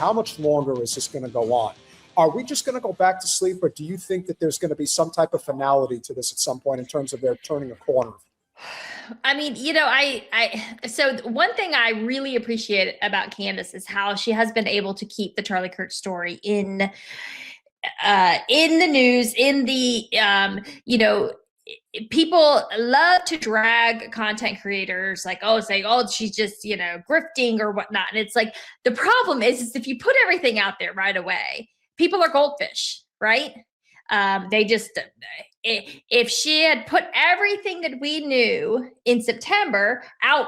how much longer is this going to go on? Are we just going to go back to sleep, or do you think that there's going to be some type of finality to this at some point in terms of their turning a corner? I mean, so one thing I really appreciate about Candace is how she has been able to keep the Charlie Kirk story in the news, people love to drag content creators saying, oh, she's just, grifting or whatnot. And it's like, the problem is if you put everything out there right away, people are goldfish, right? They just, if she had put everything that we knew in September out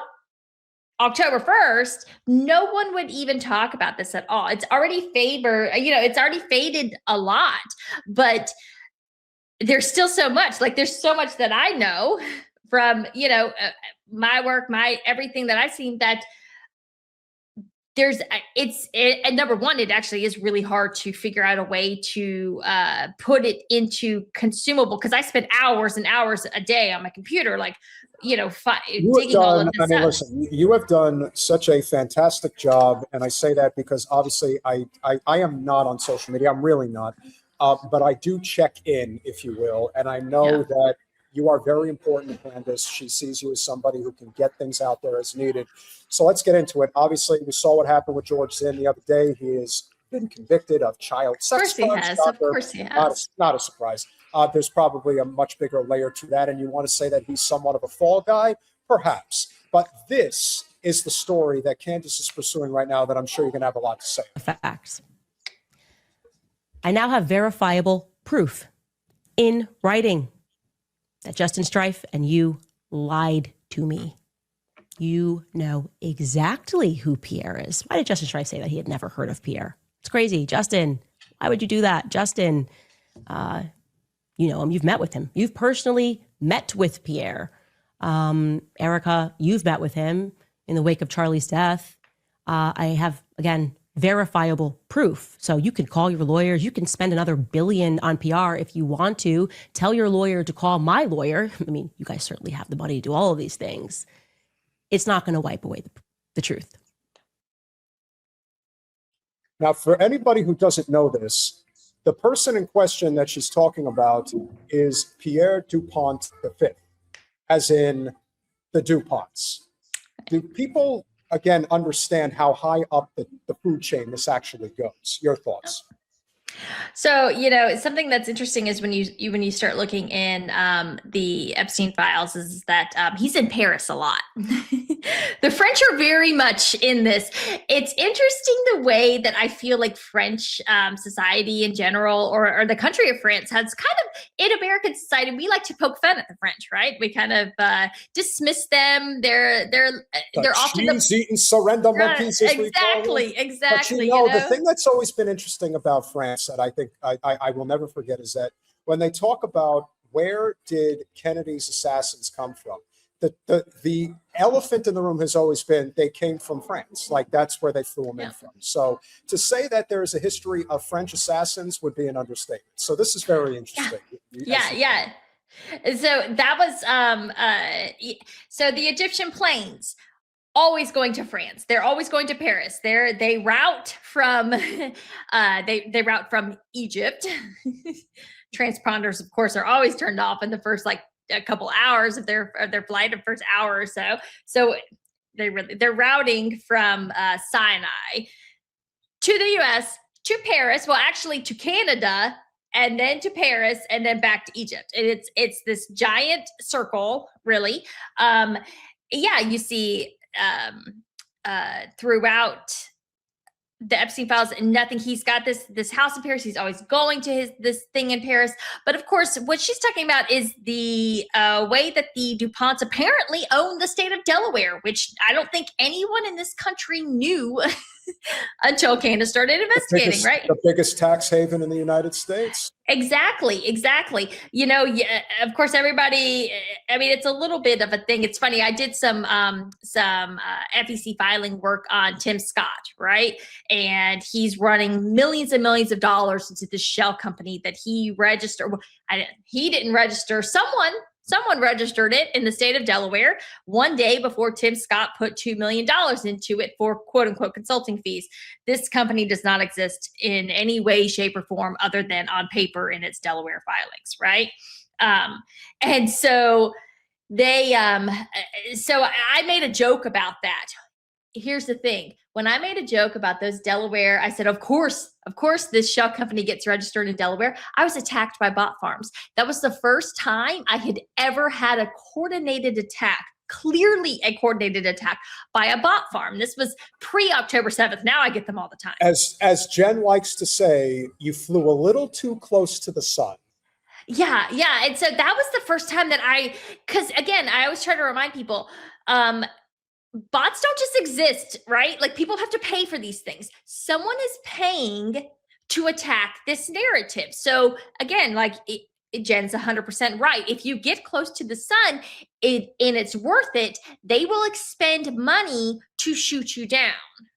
October 1st, no one would even talk about this at all. It's already it's already faded a lot, but there's still so much, there's so much that I know from, my work, everything that I've seen, that and number one, it actually is really hard to figure out a way to put it into consumable, because I spend hours and hours a day on my computer, digging all of this up. Listen, you have done such a fantastic job, and I say that because obviously I am not on social media. I'm really not, but I do check in, if you will, and I know that you are very important to Candace. She sees you as somebody who can get things out there as needed. So let's get into it. Obviously, we saw what happened with George Zinn the other day. He has been convicted of child sex. Of course he has. Not a surprise. There's probably a much bigger layer to that. And you want to say that he's somewhat of a fall guy? Perhaps. But this is the story that Candace is pursuing right now that I'm sure you're going to have a lot to say. Facts. I now have verifiable proof in writing that Justin Strife and you lied to me. You know exactly who Pierre is. Why did Justin Strife say that he had never heard of Pierre? It's crazy. Justin, why would you do that? Justin, you know him. You've met with him. You've personally met with Pierre. Erica, you've met with him in the wake of Charlie's death. I have, again, verifiable proof. So you can call your lawyers. You can spend another $1 billion on PR if you want to. Tell your lawyer to call my lawyer. I mean, you guys certainly have the money to do all of these things. It's not going to wipe away the truth. Now, for anybody who doesn't know this, the person in question that she's talking about is Pierre DuPont V, as in the DuPonts. Do people, again, understand how high up the food chain this actually goes? Your thoughts? So, something that's interesting is when you start looking in the Epstein files is that he's in Paris a lot. The French are very much in this. It's interesting the way that I feel like French society in general, or the country of France, has kind of, in American society, we like to poke fun at the French, right? We kind of dismiss them. They're often cheese-eating surrender monkeys. Exactly. But the thing that's always been interesting about France that I think I will never forget is that when they talk about where did Kennedy's assassins come from, the elephant in the room has always been they came from France. Like, that's where they flew them in from. So to say that there is a history of French assassins would be an understatement. So this is very interesting. Yeah. So that was so the Egyptian planes always going to France. They're always going to Paris. They route from they route from Egypt. Transponders, of course, are always turned off in the first a couple hours of their flight, the first hour or so. So they're routing from Sinai to the U.S. to Paris. Well, actually to Canada, and then to Paris, and then back to Egypt. And it's this giant circle, really. You see throughout the Epstein files, and nothing. He's got this house in Paris. He's always going to this thing in Paris. But of course, what she's talking about is the way that the DuPonts apparently own the state of Delaware, which I don't think anyone in this country knew until Candace started investigating, right? The biggest tax haven in the United States. Exactly. Of course, everybody, I mean, it's a little bit of a thing. It's funny. I did some FEC filing work on Tim Scott, right? And he's running millions and millions of dollars into this shell company that he registered. He didn't register. Someone Someone registered it in the state of Delaware one day before Tim Scott put $2 million into it for quote unquote consulting fees. This company does not exist in any way, shape, or form other than on paper in its Delaware filings, right? And so so I made a joke about that. Here's the thing. When I made a joke about those Delaware, I said, of course, this shell company gets registered in Delaware. I was attacked by bot farms. That was the first time I had ever had a coordinated attack, clearly a coordinated attack by a bot farm. This was pre-October 7th. Now I get them all the time. As Jen likes to say, you flew a little too close to the sun. Yeah. And so that was the first time that because again, I always try to remind people, bots don't just exist, right? Like people have to pay for these things. Someone is paying to attack this narrative. So again, like Jen's 100% right. If you get close to the sun and it's worth it, they will expend money to shoot you down,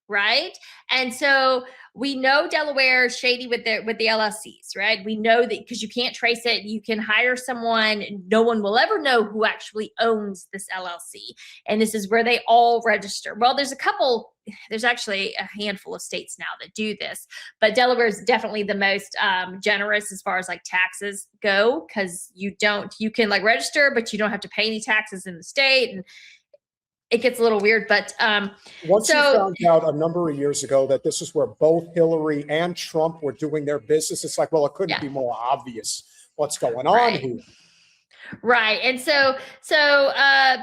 right? And so we know Delaware is shady with the LLCs, right? We know that because you can't trace it. You can hire someone. No one will ever know who actually owns this LLC. And this is where they all register. Well, there's actually a handful of states now that do this, but Delaware is definitely the most generous as far as like taxes go, because you can like register, but you don't have to pay any taxes in the state. And it gets a little weird, but once you found out a number of years ago that this is where both Hillary and Trump were doing their business, it's like, well, it couldn't be more obvious what's going on here. Right. And so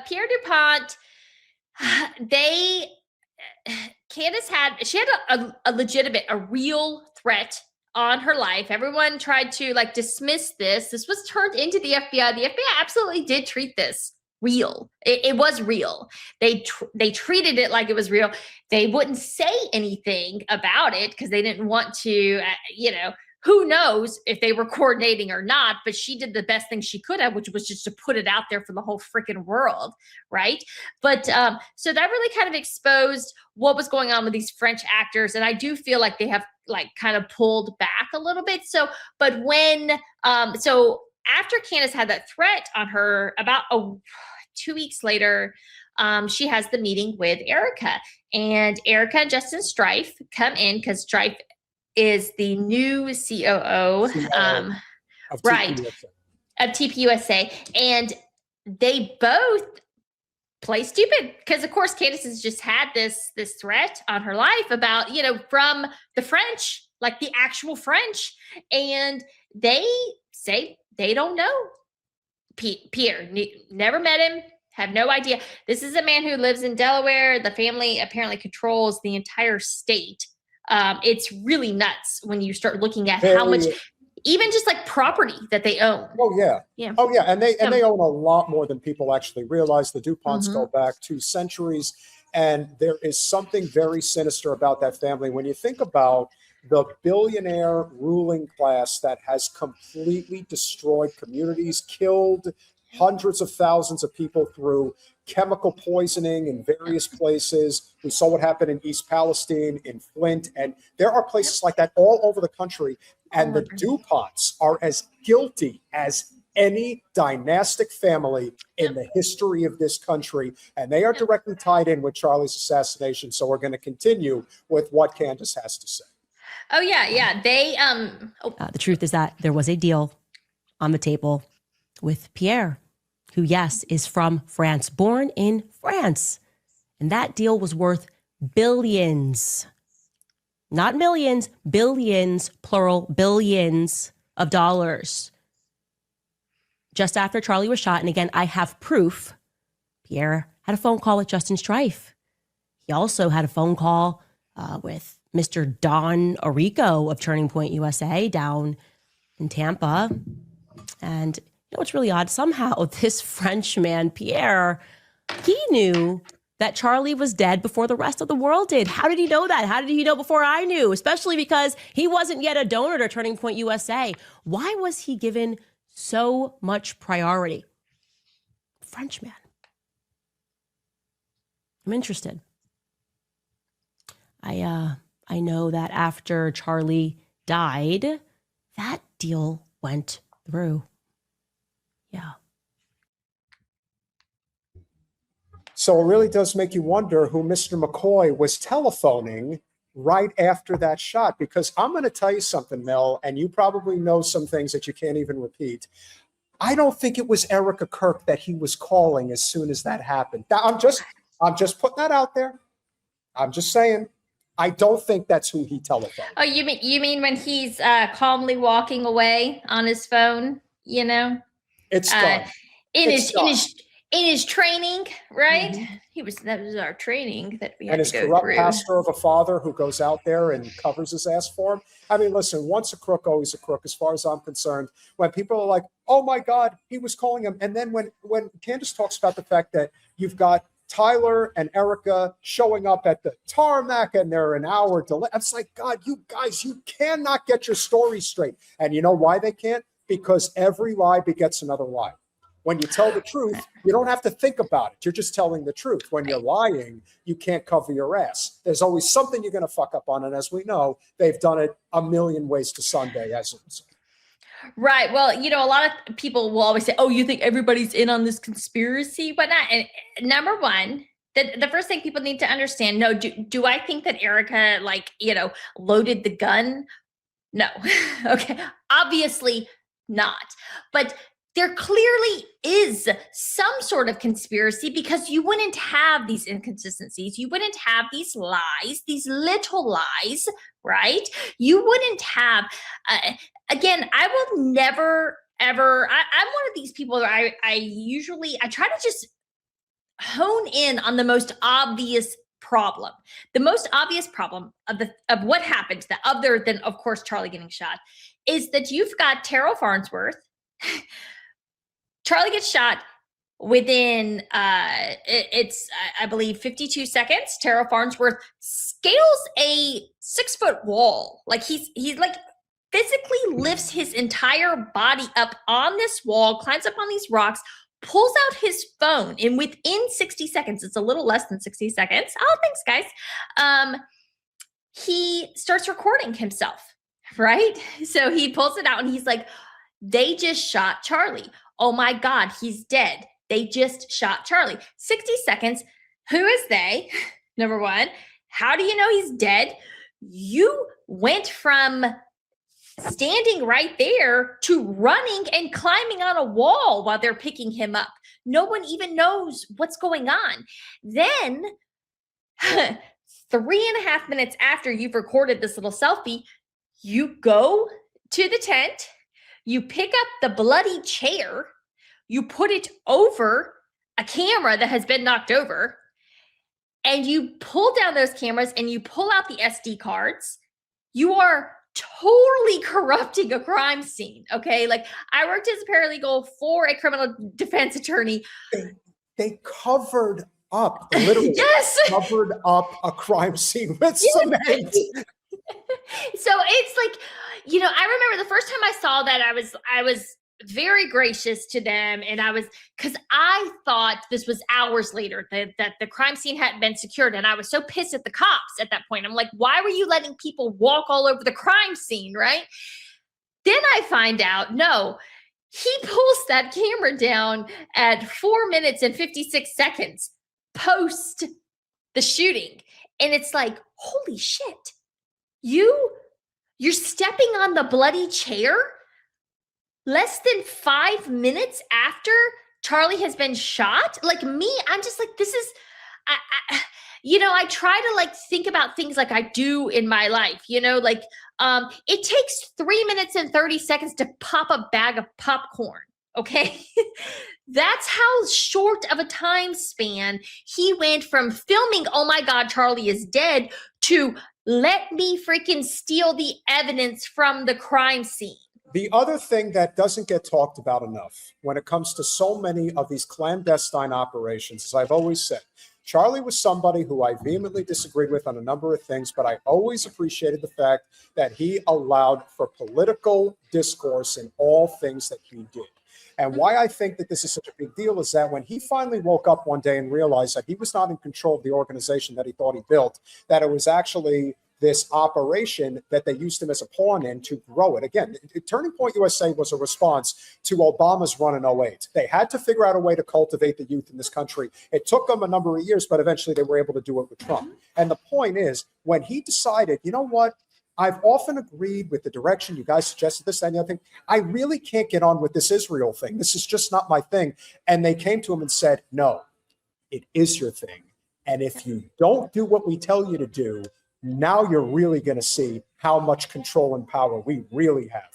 Pierre DuPont, Candace had a real threat on her life. Everyone tried to like dismiss this. This was turned into the FBI. The FBI absolutely did treat this real. It was real. They treated it like it was real. They wouldn't say anything about it because they didn't want to, who knows if they were coordinating or not, but she did the best thing she could have, which was just to put it out there for the whole freaking world, right? But so that really kind of exposed what was going on with these French actors, and I do feel like they have like kind of pulled back a little bit. So, but when after Candace had that threat on her, about 2 weeks later, she has the meeting with Erica, and Erica and Justin Strife come in because Strife is the new COO, of TPUSA, and they both play stupid because, of course, Candace has just had this threat on her life about, from the French, like the actual French, and they say they don't know Pierre, never met him, have no idea. This is a man who lives in Delaware. The family apparently controls the entire state. It's really nuts when you start looking at how much, even just like property that they own. Oh yeah. And they own a lot more than people actually realize. The DuPonts go back 2 centuries, and there is something very sinister about that family when you think about the billionaire ruling class that has completely destroyed communities, killed hundreds of thousands of people through chemical poisoning in various places. We saw what happened in East Palestine, in Flint, and there are places like that all over the country. And the DuPonts are as guilty as any dynastic family in the history of this country. And they are directly tied in with Charlie's assassination. So we're going to continue with what Candace has to say. Oh, yeah. They, the truth is that there was a deal on the table with Pierre, who, yes, is from France, born in France. And that deal was worth billions, not millions, billions, plural, billions of dollars. Just after Charlie was shot, and again, I have proof, Pierre had a phone call with Justin Strife. He also had a phone call with Mr. Don Orico of Turning Point USA down in Tampa. And you know what's really odd? Somehow this Frenchman, Pierre, he knew that Charlie was dead before the rest of the world did. How did he know that? How did he know before I knew? Especially because he wasn't yet a donor to Turning Point USA. Why was he given so much priority? Frenchman. I'm interested. I know that after Charlie died, that deal went through. Yeah. So it really does make you wonder who Mr. McCoy was telephoning right after that shot, because I'm going to tell you something, Mel, and you probably know some things that you can't even repeat. I don't think it was Erica Kirk that he was calling as soon as that happened. I'm just putting that out there. I'm just saying, I don't think that's who he telephoned. Oh, you mean when he's calmly walking away on his phone, you know? It's done. In his training, right? Mm-hmm. That was our training that we had and his to go corrupt through. pastor of a father who goes out there and covers his ass for him. I mean, listen, once a crook, always a crook, as far as I'm concerned. When people are like, oh my God, he was calling him. And then when Candace talks about the fact that you've got Tyler and Erica showing up at the tarmac and they're an hour delay, it's like, God, you guys, you cannot get your story straight. And you know why they can't? Because every lie begets another lie. When you tell the truth, you don't have to think about it. You're just telling the truth. When you're lying, you can't cover your ass. There's always something you're going to fuck up on. And as we know, they've done it a million ways to Sunday, as it's. Right. Well, you know, a lot of people will always say, oh, you think everybody's in on this conspiracy, whatnot. And number one, the first thing people need to understand, no, do I think that Erica, like, you know, loaded the gun? No. Okay. Obviously not. But there clearly is some sort of conspiracy, because you wouldn't have these inconsistencies. You wouldn't have these lies, these little lies, right? You wouldn't have, again, I will never, ever, I'm one of these people that I try to just hone in on the most obvious problem. The most obvious problem of what happened, other than, of course, Charlie getting shot, is that you've got Terrell Farnsworth. Charlie gets shot within, I believe, 52 seconds. Terrell Farnsworth scales a 6-foot wall. Like he's like physically lifts his entire body up on this wall, climbs up on these rocks, pulls out his phone, and within 60 seconds, it's a little less than 60 seconds. Oh, thanks, guys. He starts recording himself, right? So he pulls it out and he's like, they just shot Charlie. Oh my God, he's dead. They just shot Charlie. 60 seconds. Who is they? Number one, how do you know he's dead? You went from standing right there to running and climbing on a wall while they're picking him up. No one even knows what's going on. Then 3.5 minutes after you've recorded this little selfie, you go to the tent, you pick up the bloody chair, you put it over a camera that has been knocked over, and you pull down those cameras and you pull out the SD cards. You are totally corrupting a crime scene, okay? Like, I worked as a paralegal for a criminal defense attorney. They covered up, literally yes! covered up a crime scene with cement. So it's like, you know, I remember the first time I saw that, I was very gracious to them, and because I thought this was hours later that the crime scene hadn't been secured, and I was so pissed at the cops at that point. I'm like, why were you letting people walk all over the crime scene, right? Then I find out, no, he pulls that camera down at 4 minutes and 56 seconds post the shooting, and it's like, holy shit. You're stepping on the bloody chair less than 5 minutes after Charlie has been shot. Like me, I'm just like, this is, I try to like think about things like I do in my life, like it takes 3 minutes and 30 seconds to pop a bag of popcorn. Okay. That's how short of a time span he went from filming, oh my God, Charlie is dead, to let me freaking steal the evidence from the crime scene. The other thing that doesn't get talked about enough when it comes to so many of these clandestine operations, as I've always said, Charlie was somebody who I vehemently disagreed with on a number of things, but I always appreciated the fact that he allowed for political discourse in all things that he did. And why I think that this is such a big deal is that when he finally woke up one day and realized that he was not in control of the organization that he thought he built, that it was actually this operation that they used him as a pawn in to grow it. Again, Turning Point USA was a response to Obama's run in '08. They had to figure out a way to cultivate the youth in this country. It took them a number of years, but eventually they were able to do it with Trump. And the point is, when he decided, you know what, I've often agreed with the direction you guys suggested this, that, and the other thing. I really can't get on with this Israel thing. This is just not my thing. And they came to him and said, no, it is your thing. And if you don't do what we tell you to do, now you're really going to see how much control and power we really have.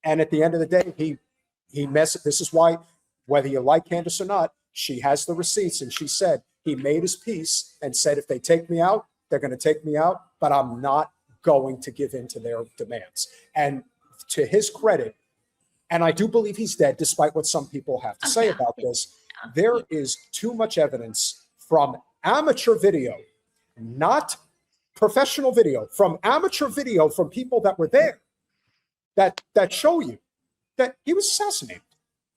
And at the end of the day, he messed. This is why, whether you like Candace or not, she has the receipts. And she said he made his peace and said, if they take me out, they're going to take me out, but I'm not going to give in to their demands. And to his credit, and I do believe he's dead, despite what some people have to say about this, there is too much evidence from amateur video, not professional video, from amateur video from people that were there that show you that he was assassinated.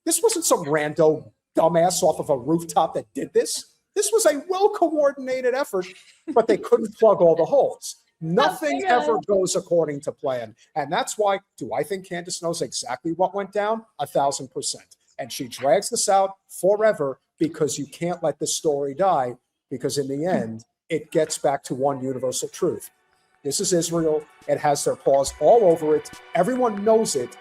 This wasn't some rando dumbass off of a rooftop that did this. This was a well-coordinated effort, but they couldn't plug all the holes. Nothing ever goes according to plan. And that's why, do I think Candace knows exactly what went down? 1,000%. And she drags this out forever because you can't let this story die, because in the end, it gets back to one universal truth. This is Israel. It has their paws all over it. Everyone knows it.